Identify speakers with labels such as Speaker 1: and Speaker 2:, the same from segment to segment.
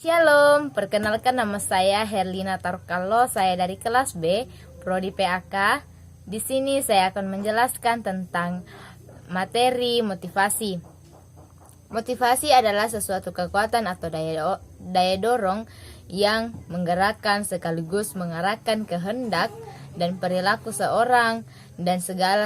Speaker 1: Shalom, perkenalkan nama saya Herlina Tarkalo, saya dari kelas B, Prodi PAK. Di sini saya akan menjelaskan tentang materi motivasi. Motivasi adalah sesuatu kekuatan atau daya dorong yang menggerakkan sekaligus mengarahkan kehendak dan perilaku seorang dan segala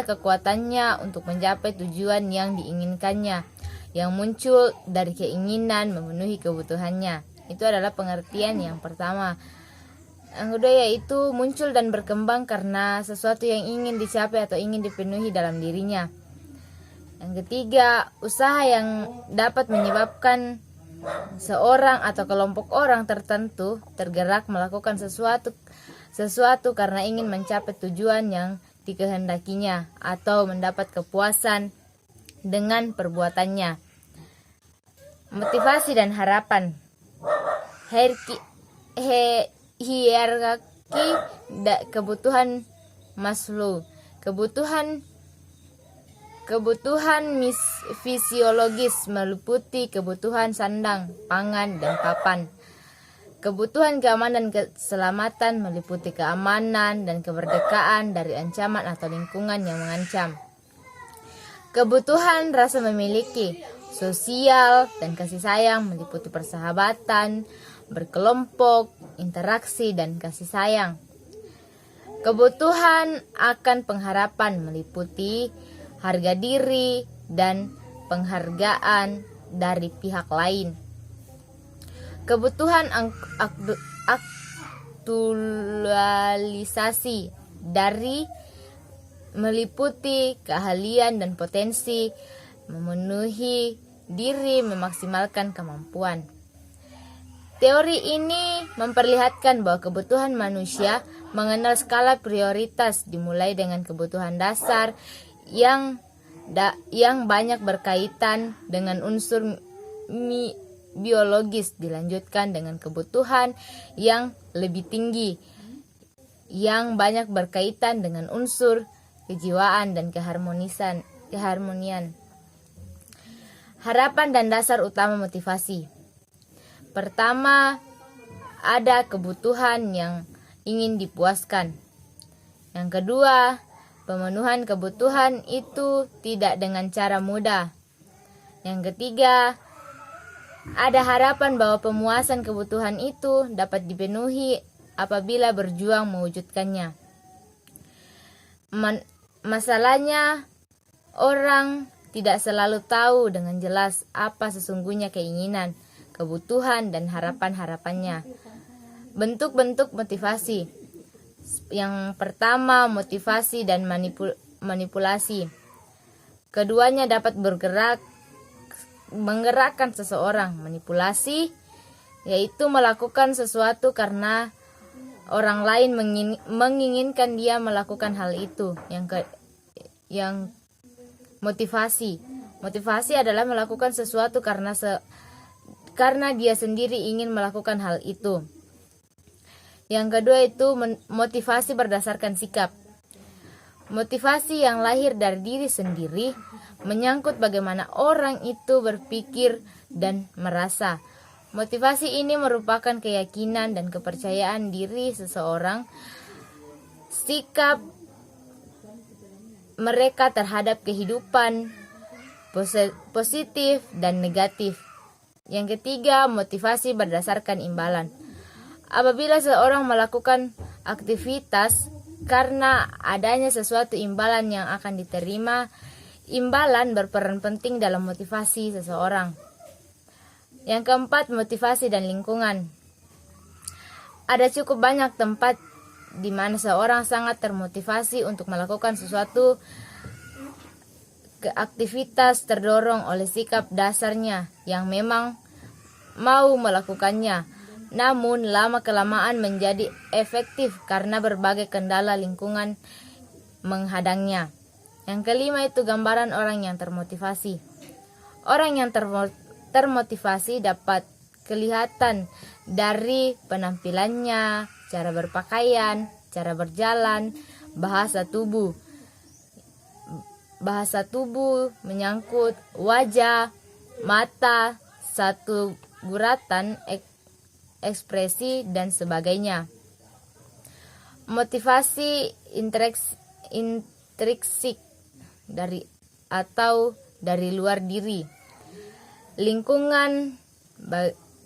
Speaker 1: kekuatannya untuk mencapai tujuan yang diinginkannya, yang muncul dari keinginan memenuhi kebutuhannya. Itu adalah pengertian yang pertama. Yang kedua yaitu muncul dan berkembang karena sesuatu yang ingin dicapai atau ingin dipenuhi dalam dirinya. Yang ketiga, usaha yang dapat menyebabkan seorang atau kelompok orang tertentu tergerak melakukan sesuatu karena ingin mencapai tujuan yang dikehendakinya atau mendapat kepuasan dengan perbuatannya. Motivasi dan harapan. Hierarki kebutuhan Maslow. Kebutuhan fisiologis meliputi kebutuhan sandang, pangan, dan papan. Kebutuhan keamanan dan keselamatan meliputi keamanan dan kemerdekaan dari ancaman atau lingkungan yang mengancam. Kebutuhan rasa memiliki, sosial, dan kasih sayang meliputi persahabatan, berkelompok, interaksi, dan kasih sayang. Kebutuhan akan pengharapan meliputi harga diri dan penghargaan dari pihak lain. Kebutuhan aktualisasi dari meliputi keahlian dan potensi memenuhi diri, memaksimalkan kemampuan. Teori ini memperlihatkan bahwa kebutuhan manusia mengenal skala prioritas dimulai dengan kebutuhan dasar yang banyak berkaitan dengan unsur biologis, dilanjutkan dengan kebutuhan yang lebih tinggi yang banyak berkaitan dengan unsur kejiwaan dan keharmonian. Harapan dan dasar utama motivasi. Pertama, ada kebutuhan yang ingin dipuaskan. Yang kedua, pemenuhan kebutuhan itu tidak dengan cara mudah. Yang ketiga, ada harapan bahwa pemuasan kebutuhan itu dapat dipenuhi apabila berjuang mewujudkannya. Masalahnya, orang tidak selalu tahu dengan jelas apa sesungguhnya keinginan, kebutuhan, dan harapan-harapannya. Bentuk-bentuk motivasi. Yang pertama, motivasi dan manipulasi. Keduanya dapat menggerakkan seseorang. Manipulasi yaitu melakukan sesuatu karena orang lain menginginkan dia melakukan hal itu. Yang motivasi adalah melakukan sesuatu karena dia sendiri ingin melakukan hal itu. Yang kedua itu motivasi berdasarkan sikap. Motivasi yang lahir dari diri sendiri menyangkut bagaimana orang itu berpikir dan merasa. Motivasi ini merupakan keyakinan dan kepercayaan diri seseorang, sikap mereka terhadap kehidupan, positif dan negatif. Yang ketiga, motivasi berdasarkan imbalan. Apabila seorang melakukan aktivitas karena adanya sesuatu imbalan yang akan diterima, imbalan berperan penting dalam motivasi seseorang. Yang keempat, motivasi dan lingkungan. Ada cukup banyak tempat di mana seorang sangat termotivasi untuk melakukan sesuatu aktivitas terdorong oleh sikap dasarnya yang memang mau melakukannya, namun lama-kelamaan menjadi efektif karena berbagai kendala lingkungan menghadangnya. Yang kelima itu gambaran orang yang termotivasi. Orang yang termotivasi dapat kelihatan dari penampilannya, cara berpakaian, cara berjalan, bahasa tubuh. Bahasa tubuh menyangkut wajah, mata, satu guratan, ekspresi, dan sebagainya. Motivasi intrinsik dari luar diri, lingkungan,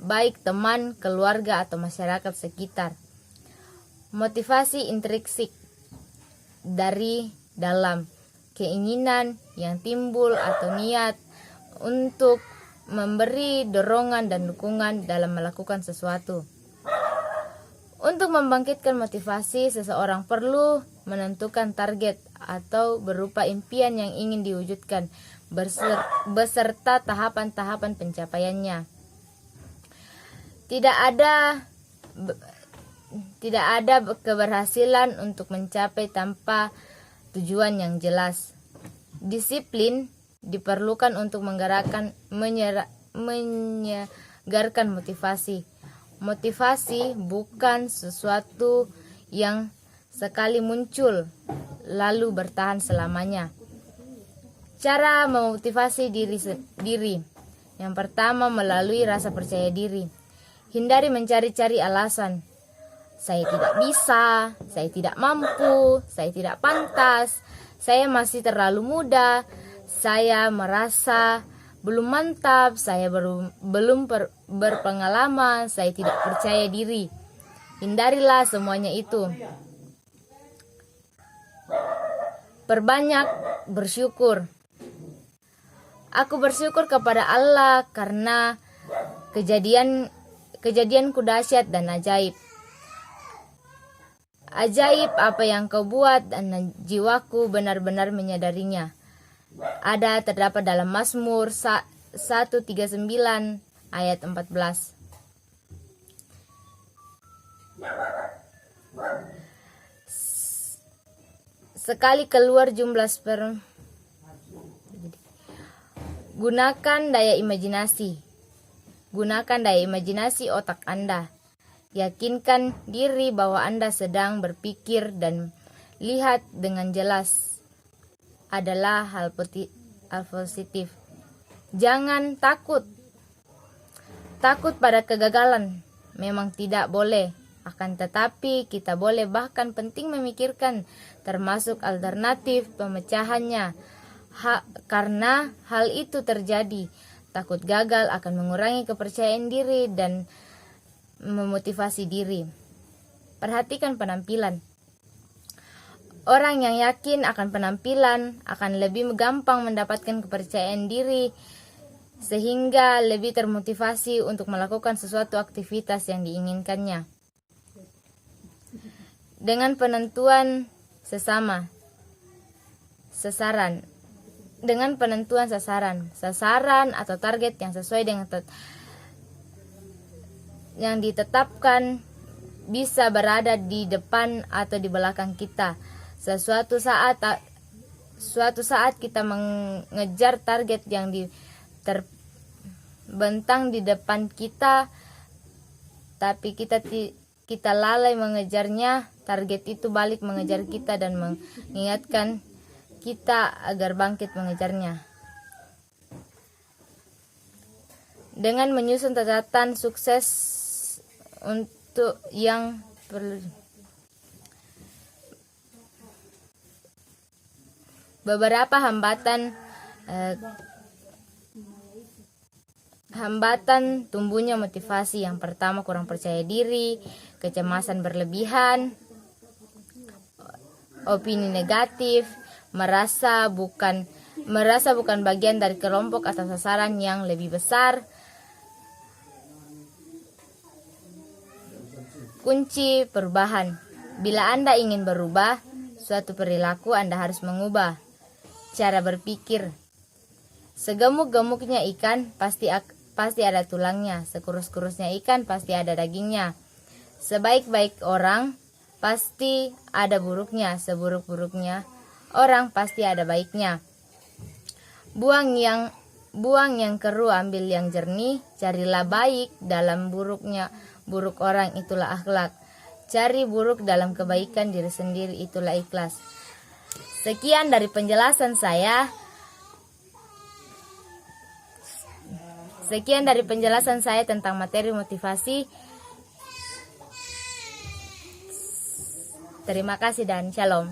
Speaker 1: baik teman, keluarga, atau masyarakat sekitar. Motivasi intrinsik dari dalam, keinginan yang timbul atau niat untuk memberi dorongan dan dukungan dalam melakukan sesuatu. Untuk membangkitkan motivasi, seseorang perlu menentukan target atau berupa impian yang ingin diwujudkan beserta tahapan-tahapan pencapaiannya. Tidak ada keberhasilan untuk mencapai tanpa tujuan yang jelas. Disiplin diperlukan untuk menyegarkan motivasi. Motivasi bukan sesuatu yang sekali muncul lalu bertahan selamanya. Cara memotivasi diri. Yang pertama, melalui rasa percaya diri. Hindari mencari-cari alasan. Saya tidak bisa, saya tidak mampu, saya tidak pantas, saya masih terlalu muda, saya merasa belum mantap, saya belum berpengalaman, saya tidak percaya diri. Hindarilah semuanya itu. Perbanyak bersyukur. Aku bersyukur kepada Allah karena kejadianku dahsyat dan ajaib. Ajaib apa yang kau buat dan jiwaku benar-benar menyadarinya. Terdapat dalam Mazmur 139 ayat 14. Sekali keluar jumlah sperma. Gunakan daya imajinasi. Gunakan daya imajinasi otak Anda. Yakinkan diri bahwa Anda sedang berpikir dan lihat dengan jelas adalah hal positif. Jangan takut. Takut pada kegagalan memang tidak boleh. Akan tetapi kita boleh bahkan penting memikirkan termasuk alternatif pemecahannya. Karena hal itu terjadi. Takut gagal akan mengurangi kepercayaan diri dan memotivasi diri. Perhatikan penampilan. Orang yang yakin akan penampilan akan lebih gampang mendapatkan kepercayaan diri sehingga lebih termotivasi untuk melakukan sesuatu aktivitas yang diinginkannya. Dengan penentuan sasaran. Dengan penentuan sasaran atau target yang sesuai dengan yang ditetapkan bisa berada di depan atau di belakang kita. Suatu saat kita mengejar target yang terbentang di depan kita, tapi kita lalai mengejarnya. Target itu balik mengejar kita dan mengingatkan kita agar bangkit mengejarnya. Dengan menyusun catatan sukses untuk yang perlu. Beberapa hambatan tumbuhnya motivasi. Yang pertama, kurang percaya diri, kecemasan berlebihan, opini negatif, merasa bukan bagian dari kelompok atau sasaran yang lebih besar. Kunci perubahan. Bila Anda ingin berubah suatu perilaku, Anda harus mengubah cara berpikir. Segemuk-gemuknya ikan pasti ada tulangnya, sekurus-kurusnya ikan pasti ada dagingnya. Sebaik-baik orang pasti ada buruknya, seburuk-buruknya orang pasti ada baiknya. Buang yang keruh, ambil yang jernih, carilah baik dalam buruk orang, itulah akhlak. Cari buruk dalam kebaikan diri sendiri, itulah ikhlas. Sekian dari penjelasan saya. Sekian dari penjelasan saya tentang materi motivasi. Terima kasih dan shalom.